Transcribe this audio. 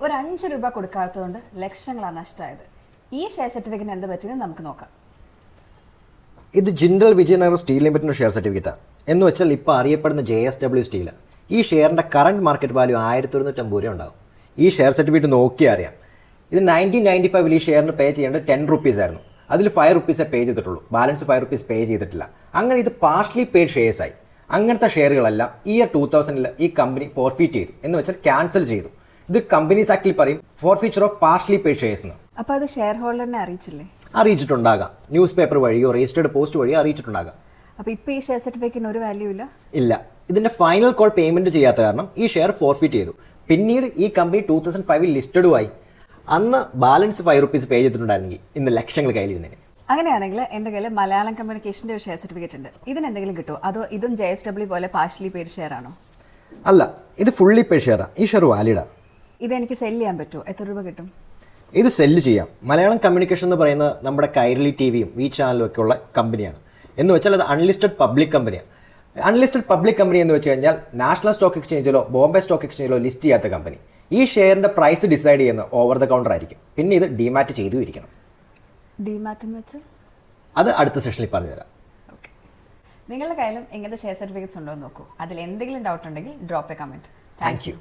ഒരു 5 രൂപ കൊടുക്കാത്തതുകൊണ്ട് ലക്ഷങ്ങളാണ് നഷ്ടമായത്. ഈ ഷെയർ സർട്ടിഫിക്കറ്റിന് എന്ത് പറ്റിയെന്ന് നമുക്ക് നോക്കാം. ഇത് ജിൻഡൽ വിജയനഗർ സ്റ്റീൽ ലിമിറ്റഡിൻ്റെ ഷെയർ സർട്ടിഫിക്കറ്റാണ്. എന്ന് വെച്ചാൽ ഇപ്പോൾ അറിയപ്പെടുന്ന JSW സ്റ്റീൽ. ഈ ഷെയറിൻ്റെ കറണ്ട് മാർക്കറ്റ് വാല്യൂ 1150 രൂപ ഉണ്ടാവും. ഈ ഷെയർ സർട്ടിഫിക്കറ്റ് നോക്കിയാൽ അറിയാം. ഇത് 1995 ഈ ഷെയറിന് പേ ചെയ്യേണ്ടത് 10 റുപ്പീസ് ആയിരുന്നു. അതിൽ 5 റുപ്പീസേ പേ ചെയ്തിട്ടുള്ളൂ. ബാലൻസ് 5 റുപ്പീസ് പേ ചെയ്തിട്ടില്ല. അങ്ങനെ ഇത് പാർഷ്യലി പെയ്ഡ് ഷെയർസായി. അങ്ങനത്തെ ഷെയറുകളെല്ലാം ഇയർ 2000 ഈ കമ്പനി ഫോർഫീറ്റ് ചെയ്തു. എന്ന് വെച്ചാൽ ക്യാൻസൽ ചെയ്തു. ഇത് കമ്പനീസ് ആക്ടിൽ പറയും forfeiture of partially paid shares എന്ന്. അപ്പോൾ അത് ഷെയർ ഹോൾഡറിനെ അറിയിച്ചില്ലേ? അറിയിച്ചിട്ടുണ്ടാകാം. ന്യൂസ് പേപ്പർ വഴിയോ രജിസ്റ്റേർഡ് പോസ്റ്റ് വഴിയോ അറിയിച്ചിട്ടുണ്ടാകാം. അപ്പോൾ ഇപ്പോൾ ഈ ഷെയർ സർട്ടിഫിക്കറ്റിന് ഒരു വാല്യൂ ഇല്ല? ഇല്ല. ഇതിന്റെ ഫൈനൽ കോൾ പേയ്മെന്റ് ചെയ്യാത്ത കാരണം ഈ ഷെയർ ഫോർഫീറ്റ് ചെയ്തു. പിന്നീട് ഈ കമ്പനി 2005 ലിസ്റ്റഡും ആയി. അന്ന് ബാലൻസ് 5 റുപ്പീസ് പേ ചെയ്തിട്ടുണ്ടായിരുന്നെങ്കിൽ ഇന്ന് ലക്ഷങ്ങൾ കയ്യിലിരുന്നേനെ. അങ്ങനെയാണെങ്കിൽ എൻ്റെ കയ്യിൽ മലയാളം കമ്മ്യൂണിക്കേഷൻ്റെ ഒരു ഷെയർ സർട്ടിഫിക്കറ്റ് ഉണ്ട്. ഇതിന് എന്തെങ്കിലും കിട്ടുമോ? അതോ ഇതും JSW പോലെ പാർഷ്യലി പെയ്ഡ് ഷെയർ ആണോ? അല്ല, ഇത് ഫുള്ളി പെയ്ഡ് ഷെയറാണ്. ഈ ഷെയർ വാലിഡാണ്. ഇതെനിക്ക് സെല്ല് ചെയ്യാൻ പറ്റുമോ? എത്ര രൂപ കിട്ടും? ഇത് സെല്ല് ചെയ്യാം. മലയാളം കമ്മ്യൂണിക്കേഷൻ എന്ന് പറയുന്നത് നമ്മുടെ കൈരളി TVയും വി ചാനലും ഒക്കെ ഉള്ള കമ്പനിയാണ്. എന്ന് വെച്ചാൽ അത് അൺലിസ്റ്റഡ് പബ്ലിക് കമ്പനിയാണ്. അൺലിസ്റ്റഡ് പബ്ലിക് കമ്പനി എന്ന് വെച്ച് കഴിഞ്ഞാൽ നാഷണൽ സ്റ്റോക്ക് എക്സ്ചേഞ്ചിലോ ബോംബെ സ്റ്റോക്ക് എക്സ്ചേഞ്ചിലോ ലിസ്റ്റ് ചെയ്യാത്ത കമ്പനി. ഈ ഷെയറിന്റെ പ്രൈസ് ഡിസൈഡ് ചെയ്യുന്നത് ഓവർ ദ കൗണ്ടർ ആയിരിക്കും. പിന്നെ ഇത് ഡിമാറ്റ് ചെയ്തു ഇരിക്കണം. ഡിമാറ്റ് എന്ന് വെച്ചാൽ അത് അടുത്ത സെഷനിൽ പറഞ്ഞുതരാം. ഓക്കെ. നിങ്ങളുടെ കയ്യിലും ഇങ്ങനത്തെ ഷെയർ സർട്ടിഫിക്കറ്റ്സ് ഉണ്ടോ എന്ന് നോക്കൂ. അതിൽ എന്തെങ്കിലും ഡൗട്ട് ഉണ്ടെങ്കിൽ drop A comment. Thank you.